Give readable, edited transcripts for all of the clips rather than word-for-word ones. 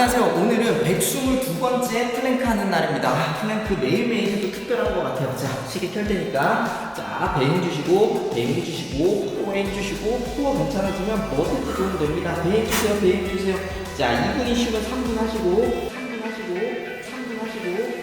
안녕하세요. 오늘은 122번째 플랭크 하는 날입니다. 플랭크 매일매일 해도 특별한 것 같아요. 자, 시계 켤 테니까 자, 배 힘주시고 배 힘주시고 코어 힘주시고 코어 괜찮아지면 머리도 도움 됩니다. 배 힘주세요. 배 힘주세요. 자, 2분이 쉬면 3분 하시고 3분 하시고 3분 하시고.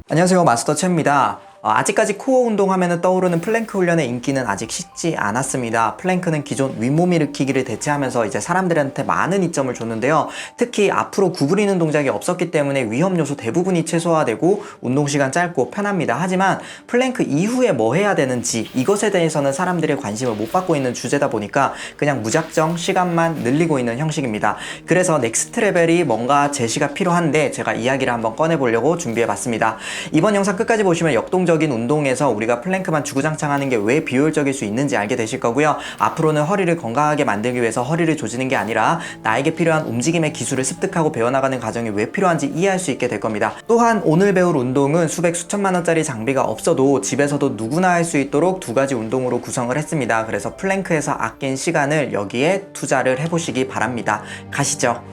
안녕하세요. 마스터 채입니다. 아직까지 코어 운동하면 떠오르는 플랭크 훈련의 인기는 아직 식지 않았습니다. 플랭크는 기존 윗몸 일으키기를 대체하면서 이제 사람들한테 많은 이점을 줬는데요. 특히 앞으로 구부리는 동작이 없었기 때문에 위험 요소 대부분이 최소화되고 운동 시간 짧고 편합니다. 하지만 플랭크 이후에 뭐 해야 되는지 이것에 대해서는 사람들의 관심을 못 받고 있는 주제다 보니까 그냥 무작정 시간만 늘리고 있는 형식입니다. 그래서 넥스트 레벨이 뭔가 제시가 필요한데 제가 이야기를 한번 꺼내보려고 준비해봤습니다. 이번 영상 끝까지 보시면 역동적인 운동에서 우리가 플랭크만 주구장창 하는 게 왜 비효율적일 수 있는지 알게 되실 거고요. 앞으로는 허리를 건강하게 만들기 위해서 허리를 조지는 게 아니라 나에게 필요한 움직임의 기술을 습득하고 배워나가는 과정이 왜 필요한지 이해할 수 있게 될 겁니다. 또한 오늘 배울 운동은 수백 수천만 원짜리 장비가 없어도 집에서도 누구나 할 수 있도록 두 가지 운동으로 구성을 했습니다. 그래서 플랭크에서 아낀 시간을 여기에 투자를 해보시기 바랍니다. 가시죠.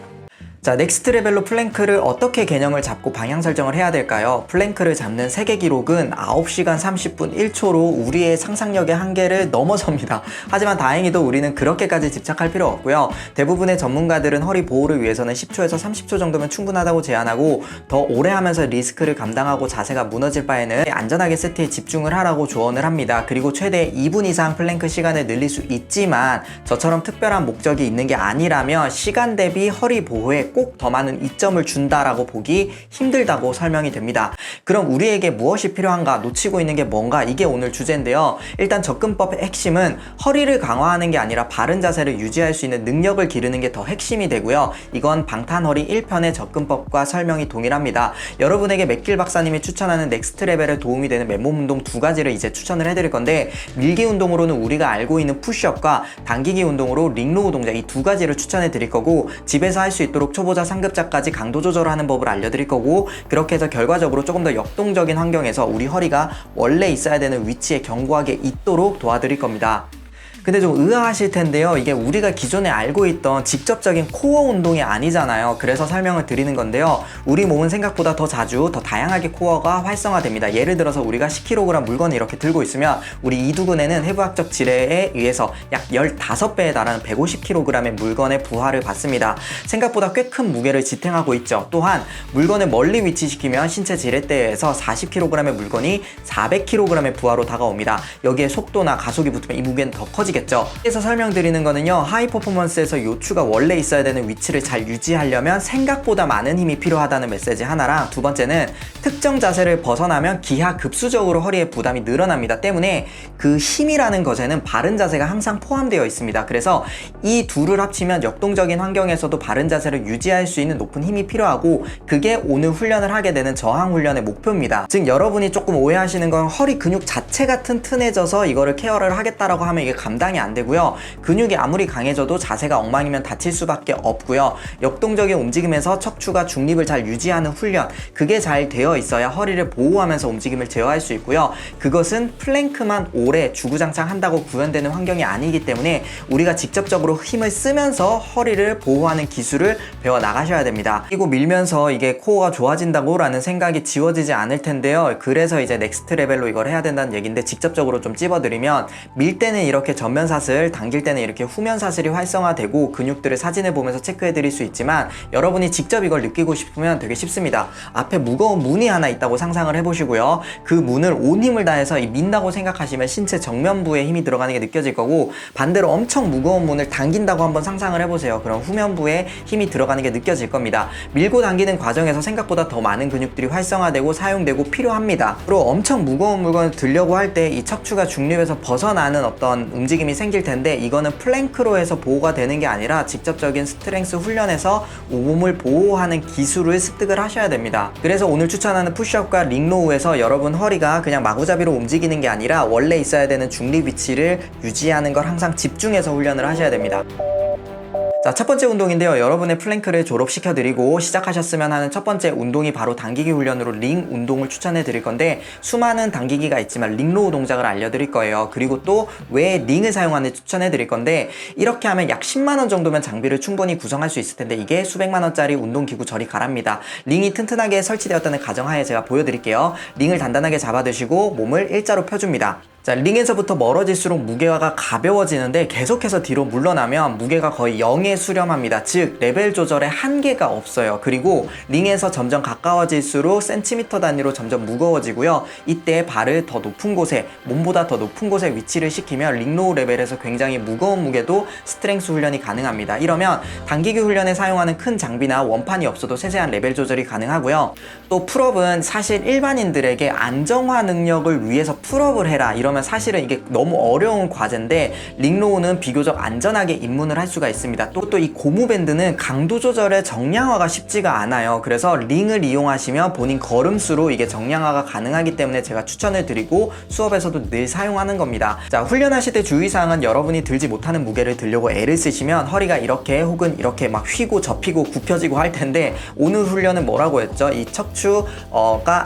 자, 넥스트 레벨로 플랭크를 어떻게 개념을 잡고 방향 설정을 해야 될까요? 플랭크를 잡는 세계 기록은 9시간 30분 1초로 우리의 상상력의 한계를 넘어섭니다. 하지만 다행히도 우리는 그렇게까지 집착할 필요 없고요. 대부분의 전문가들은 허리 보호를 위해서는 10초에서 30초 정도면 충분하다고 제안하고 더 오래 하면서 리스크를 감당하고 자세가 무너질 바에는 안전하게 세트에 집중을 하라고 조언을 합니다. 그리고 최대 2분 이상 플랭크 시간을 늘릴 수 있지만 저처럼 특별한 목적이 있는 게 아니라면 시간 대비 허리 보호에 꼭 더 많은 이점을 준다라고 보기 힘들다고 설명이 됩니다. 그럼 우리에게 무엇이 필요한가, 놓치고 있는 게 뭔가, 이게 오늘 주제인데요. 일단 접근법의 핵심은 허리를 강화하는 게 아니라 바른 자세를 유지할 수 있는 능력을 기르는 게 더 핵심이 되고요. 이건 방탄허리 1편의 접근법과 설명이 동일합니다. 여러분에게 맥길 박사님이 추천하는 넥스트 레벨에 도움이 되는 맨몸 운동 두 가지를 이제 추천을 해드릴 건데, 밀기 운동으로는 우리가 알고 있는 푸시업과 당기기 운동으로 링로우 동작, 이 두 가지를 추천해 드릴 거고, 집에서 할 수 있도록 초보자 상급자까지 강도 조절하는 법을 알려드릴 거고, 그렇게 해서 결과적으로 조금 더 역동적인 환경에서 우리 허리가 원래 있어야 되는 위치에 견고하게 있도록 도와드릴 겁니다. 근데 좀 의아하실 텐데요. 이게 우리가 기존에 알고 있던 직접적인 코어 운동이 아니잖아요. 그래서 설명을 드리는 건데요. 우리 몸은 생각보다 더 자주, 더 다양하게 코어가 활성화됩니다. 예를 들어서 우리가 10kg 물건을 이렇게 들고 있으면 우리 이두근에는 해부학적 지뢰에 의해서 약 15배에 달하는 150kg의 물건의 부하를 받습니다. 생각보다 꽤 큰 무게를 지탱하고 있죠. 또한 물건을 멀리 위치시키면 신체 지렛대에 의해서 40kg의 물건이 400kg의 부하로 다가옵니다. 여기에 속도나 가속이 붙으면 이 무게는 더 커지겠죠. 그래서 설명드리는 거는요, 하이 퍼포먼스에서 요추가 원래 있어야 되는 위치를 잘 유지하려면 생각보다 많은 힘이 필요하다는 메시지 하나랑, 두 번째는 특정 자세를 벗어나면 기하급수적으로 허리에 부담이 늘어납니다. 때문에 그 힘이라는 것에는 바른 자세가 항상 포함되어 있습니다. 그래서 이 둘을 합치면 역동적인 환경에서도 바른 자세를 유지할 수 있는 높은 힘이 필요하고, 그게 오늘 훈련을 하게 되는 저항 훈련의 목표입니다. 즉 여러분이 조금 오해하시는 건 허리 근육 자체가 튼튼해져서 이거를 케어를 하겠다라고 하면 이게 감당이 안 되고요. 근육이 아무리 강해져도 자세가 엉망이면 다칠 수밖에 없고요. 역동적인 움직임에서 척추가 중립을 잘 유지하는 훈련, 그게 잘 되어 있어야 허리를 보호하면서 움직임을 제어할 수 있고요. 그것은 플랭크만 오래 주구장창 한다고 구현되는 환경이 아니기 때문에 우리가 직접적으로 힘을 쓰면서 허리를 보호하는 기술을 배워 나가셔야 됩니다. 그리고 밀면서 이게 코어가 좋아진다고 라는 생각이 지워지지 않을 텐데요. 그래서 이제 넥스트 레벨로 이걸 해야 된다는 얘기인데, 직접적으로 좀 찝어드리면, 밀 때는 이렇게 전면 사슬, 당길 때는 이렇게 후면 사슬이 활성화되고 근육들을 사진을 보면서 체크해 드릴 수 있지만, 여러분이 직접 이걸 느끼고 싶으면 되게 쉽습니다. 앞에 무거운 문이 하나 있다고 상상을 해보시고요. 그 문을 온 힘을 다해서 민다고 생각하시면 신체 정면부에 힘이 들어가는 게 느껴질 거고, 반대로 엄청 무거운 문을 당긴다고 한번 상상을 해보세요. 그럼 후면부에 힘이 들어가는 게 느껴질 겁니다. 밀고 당기는 과정에서 생각보다 더 많은 근육들이 활성화되고 사용되고 필요합니다. 그리고 엄청 무거운 물건을 들려고 할 때 이 척추가 중립에서 벗어나는 어떤 움직임이 생길 텐데, 이거는 플랭크로 해서 보호가 되는 게 아니라 직접적인 스트렝스 훈련에서 몸을 보호하는 기술을 습득을 하셔야 됩니다. 그래서 오늘 추천하는 푸시업과 링로우에서 여러분 허리가 그냥 마구잡이로 움직이는 게 아니라 원래 있어야 되는 중립 위치를 유지하는 걸 항상 집중해서 훈련을 하셔야 됩니다. 자, 첫 번째 운동인데요. 여러분의 플랭크를 졸업시켜드리고 시작하셨으면 하는 첫 번째 운동이 바로 당기기 훈련으로 링 운동을 추천해 드릴 건데, 수많은 당기기가 있지만 링로우 동작을 알려드릴 거예요. 그리고 또 왜 링을 사용하는지 추천해 드릴 건데, 이렇게 하면 약 10만원 정도면 장비를 충분히 구성할 수 있을 텐데 이게 수백만원짜리 운동기구 저리 가랍니다. 링이 튼튼하게 설치되었다는 가정하에 제가 보여드릴게요. 링을 단단하게 잡아두시고 몸을 일자로 펴줍니다. 자, 링에서부터 멀어질수록 무게가 가벼워지는데 계속해서 뒤로 물러나면 무게가 거의 0에 수렴합니다. 즉 레벨 조절에 한계가 없어요. 그리고 링에서 점점 가까워질수록 센티미터 단위로 점점 무거워지고요. 이때 발을 더 높은 곳에, 몸보다 더 높은 곳에 위치를 시키면 링로우 레벨에서 굉장히 무거운 무게도 스트렝스 훈련이 가능합니다. 이러면 당기기 훈련에 사용하는 큰 장비나 원판이 없어도 세세한 레벨 조절이 가능하고요. 또 풀업은 사실 일반인들에게 안정화 능력을 위해서 풀업을 해라 이러면 사실은 이게 너무 어려운 과제인데, 링로우는 비교적 안전하게 입문을 할 수가 있습니다. 또 이 고무밴드는 강도 조절의 정량화가 쉽지가 않아요. 그래서 링을 이용하시면 본인 걸음수로 이게 정량화가 가능하기 때문에 제가 추천을 드리고 수업에서도 늘 사용하는 겁니다. 자, 훈련하실 때 주의사항은 여러분이 들지 못하는 무게를 들려고 애를 쓰시면 허리가 이렇게 혹은 이렇게 막 휘고 접히고 굽혀지고 할 텐데, 오늘 훈련은 뭐라고 했죠? 이 척추가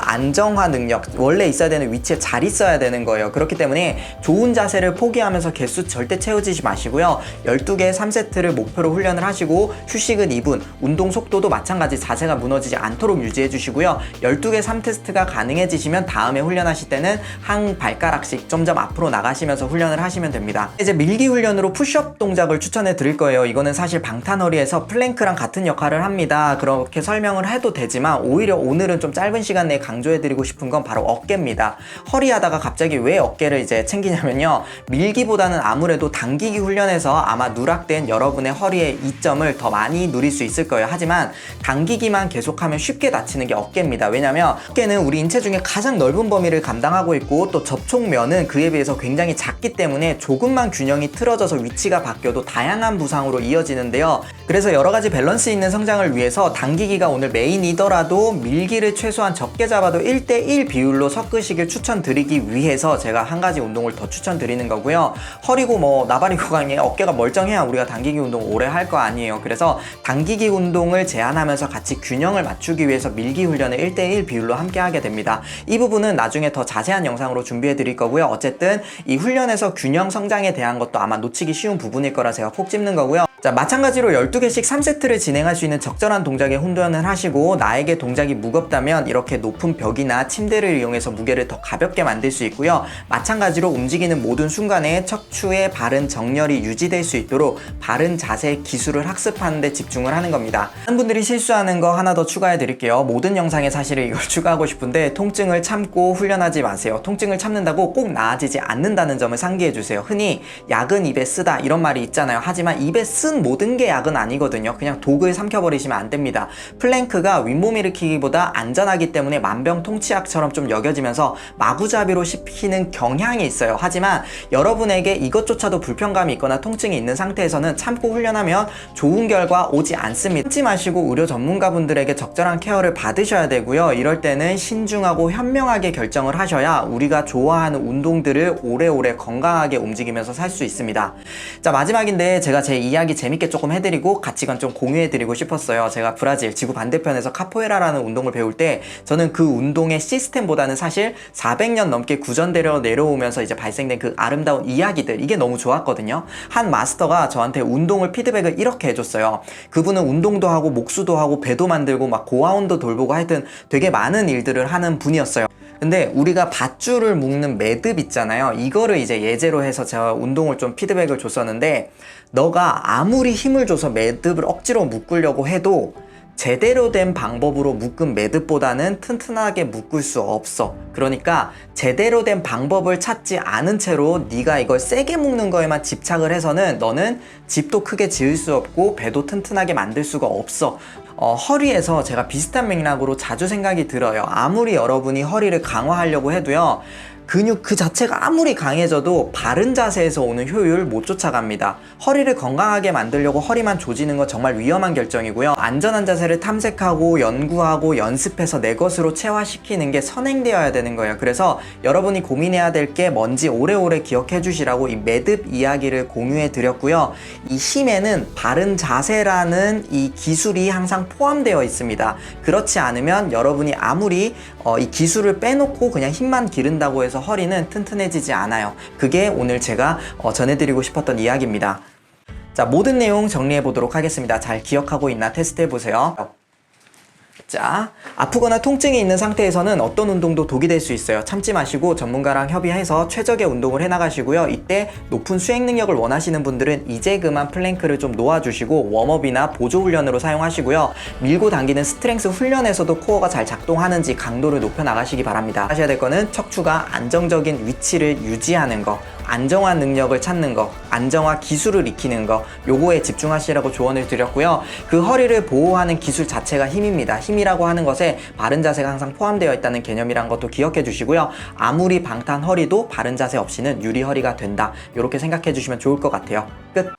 안정화 능력, 원래 있어야 되는 위치에 잘 있어야 되는 거예요. 그렇기 때문에 좋은 자세를 포기하면서 개수 절대 채우지 마시고요. 12개 3세트를 목표로 훈련을 하시고 휴식은 2분, 운동 속도도 마찬가지 자세가 무너지지 않도록 유지해 주시고요. 12개 3테스트가 가능해지시면 다음에 훈련하실 때는 한 발가락씩 점점 앞으로 나가시면서 훈련을 하시면 됩니다. 이제 밀기 훈련으로 푸시업 동작을 추천해 드릴 거예요. 이거는 사실 방탄허리에서 플랭크랑 같은 역할을 합니다. 그렇게 설명을 해도 되지만 오히려 오늘은 좀 짧은 시간 내에 강조해 드리고 싶은 건 바로 어깨입니다. 허리 하다가 갑자기 왜 어깨를 이제 챙기냐면요, 밀기보다는 아무래도 당기기 훈련에서 아마 누락된 여러분의 허리의 이점을 더 많이 누릴 수 있을 거예요. 하지만 당기기만 계속하면 쉽게 다치는 게 어깨입니다. 왜냐면 어깨는 우리 인체 중에 가장 넓은 범위를 감당하고 있고, 또 접촉면은 그에 비해서 굉장히 작기 때문에 조금만 균형이 틀어져서 위치가 바뀌어도 다양한 부상으로 이어지는데요. 그래서 여러가지 밸런스 있는 성장을 위해서 당기기가 오늘 메인이더라도 밀기를 최소한 적게 잡아도 1대1 비율로 섞으시길 추천드리기 위해서 제가 한 가지 운동을 더 추천드리는 거고요. 허리고 뭐 나발이고 강에 어깨가 멀쩡해야 우리가 당기기 운동 오래 할 거 아니에요. 그래서 당기기 운동을 제한하면서 같이 균형을 맞추기 위해서 밀기 훈련을 1대1 비율로 함께 하게 됩니다. 이 부분은 나중에 더 자세한 영상으로 준비해 드릴 거고요. 어쨌든 이 훈련에서 균형 성장에 대한 것도 아마 놓치기 쉬운 부분일 거라 제가 콕 집는 거고요. 자, 마찬가지로 12개씩 3세트를 진행할 수 있는 적절한 동작에 훈련을 하시고, 나에게 동작이 무겁다면 이렇게 높은 벽이나 침대를 이용해서 무게를 더 가볍게 만들 수 있고요. 마찬가지로 움직이는 모든 순간에 척추의 바른 정렬이 유지될 수 있도록 바른 자세 기술을 학습하는 데 집중을 하는 겁니다. 많은 분들이 실수하는 거 하나 더 추가해 드릴게요. 모든 영상에 사실 이걸 추가하고 싶은데, 통증을 참고 훈련하지 마세요. 통증을 참는다고 꼭 나아지지 않는다는 점을 상기해 주세요. 흔히 약은 입에 쓰다 이런 말이 있잖아요. 하지만 입에 쓴 모든 게 약은 아니거든요. 그냥 독을 삼켜버리시면 안 됩니다. 플랭크가 윗몸 일으키기보다 안전하기 때문에 만병통치약처럼 좀 여겨지면서 마구잡이로 씹히는 경향이 있어요. 하지만 여러분에게 이것조차도 불편감이 있거나 통증이 있는 상태에서는 참고 훈련하면 좋은 결과 오지 않습니다. 참지 마시고 의료 전문가분들에게 적절한 케어를 받으셔야 되고요. 이럴 때는 신중하고 현명하게 결정을 하셔야 우리가 좋아하는 운동들을 오래오래 건강하게 움직이면서 살 수 있습니다. 자, 마지막인데 제가 제 이야기 재밌게 조금 해드리고 가치관 좀 공유해드리고 싶었어요. 제가 브라질 지구 반대편에서 카포에라라는 운동을 배울 때 저는 그 운동의 시스템보다는 사실 400년 넘게 구전되려 내려오면서 이제 발생된 그 아름다운 이야기들, 이게 너무 좋았거든요. 한 마스터가 저한테 운동을 피드백을 이렇게 해줬어요. 그분은 운동도 하고 목수도 하고 배도 만들고 막 고아원도 돌보고 하여튼 되게 많은 일들을 하는 분이었어요. 근데 우리가 밧줄을 묶는 매듭 있잖아요. 이거를 이제 예제로 해서 제가 운동을 좀 피드백을 줬었는데, 너가 아무리 힘을 줘서 매듭을 억지로 묶으려고 해도 제대로 된 방법으로 묶은 매듭보다는 튼튼하게 묶을 수 없어. 그러니까 제대로 된 방법을 찾지 않은 채로 네가 이걸 세게 묶는 거에만 집착을 해서는 너는 집도 크게 지을 수 없고 배도 튼튼하게 만들 수가 없어. 허리에서 제가 비슷한 맥락으로 자주 생각이 들어요. 아무리 여러분이 허리를 강화하려고 해도요, 근육 그 자체가 아무리 강해져도 바른 자세에서 오는 효율 못 쫓아갑니다. 허리를 건강하게 만들려고 허리만 조지는 건 정말 위험한 결정이고요. 안전한 자세를 탐색하고 연구하고 연습해서 내 것으로 체화시키는 게 선행되어야 되는 거예요. 그래서 여러분이 고민해야 될 게 뭔지 오래오래 기억해 주시라고 이 매듭 이야기를 공유해 드렸고요. 이 힘에는 바른 자세라는 이 기술이 항상 포함되어 있습니다. 그렇지 않으면 여러분이 아무리 이 기술을 빼놓고 그냥 힘만 기른다고 해서 허리는 튼튼해지지 않아요. 그게 오늘 제가 전해드리고 싶었던 이야기입니다. 자, 모든 내용 정리해 보도록 하겠습니다. 잘 기억하고 있나 테스트 해보세요. 자, 아프거나 통증이 있는 상태에서는 어떤 운동도 독이 될 수 있어요. 참지 마시고 전문가랑 협의해서 최적의 운동을 해나가시고요. 이때 높은 수행 능력을 원하시는 분들은 이제 그만 플랭크를 좀 놓아주시고 웜업이나 보조훈련으로 사용하시고요. 밀고 당기는 스트렝스 훈련에서도 코어가 잘 작동하는지 강도를 높여 나가시기 바랍니다. 하셔야 될 거는 척추가 안정적인 위치를 유지하는 거, 안정화 능력을 찾는 거, 안정화 기술을 익히는 거, 요거에 집중하시라고 조언을 드렸고요. 그 허리를 보호하는 기술 자체가 힘입니다. 힘이라고 하는 것에 바른 자세가 항상 포함되어 있다는 개념이란 것도 기억해 주시고요. 아무리 방탄 허리도 바른 자세 없이는 유리 허리가 된다. 이렇게 생각해 주시면 좋을 것 같아요. 끝!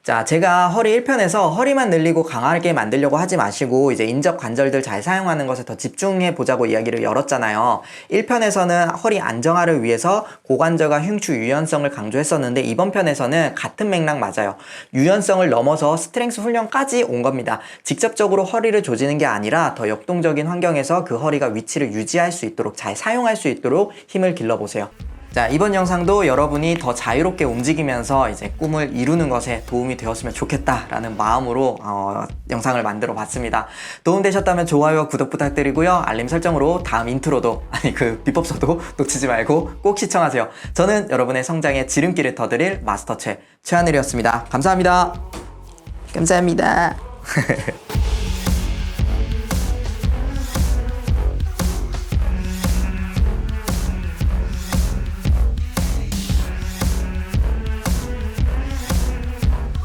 자, 제가 허리 1편에서 허리만 늘리고 강하게 만들려고 하지 마시고 이제 인접 관절들 잘 사용하는 것에 더 집중해 보자고 이야기를 열었잖아요. 1편에서는 허리 안정화를 위해서 고관절과 흉추 유연성을 강조했었는데 이번 편에서는 같은 맥락 맞아요. 유연성을 넘어서 스트렝스 훈련까지 온 겁니다. 직접적으로 허리를 조지는 게 아니라 더 역동적인 환경에서 그 허리가 위치를 유지할 수 있도록 잘 사용할 수 있도록 힘을 길러보세요. 자, 이번 영상도 여러분이 더 자유롭게 움직이면서 이제 꿈을 이루는 것에 도움이 되었으면 좋겠다라는 마음으로 영상을 만들어 봤습니다. 도움되셨다면 좋아요와 구독 부탁드리고요. 알림 설정으로 다음 인트로도, 아니 그 비법서도 놓치지 말고 꼭 시청하세요. 저는 여러분의 성장에 지름길을 터드릴 마스터 최하늘이었습니다. 감사합니다. 감사합니다.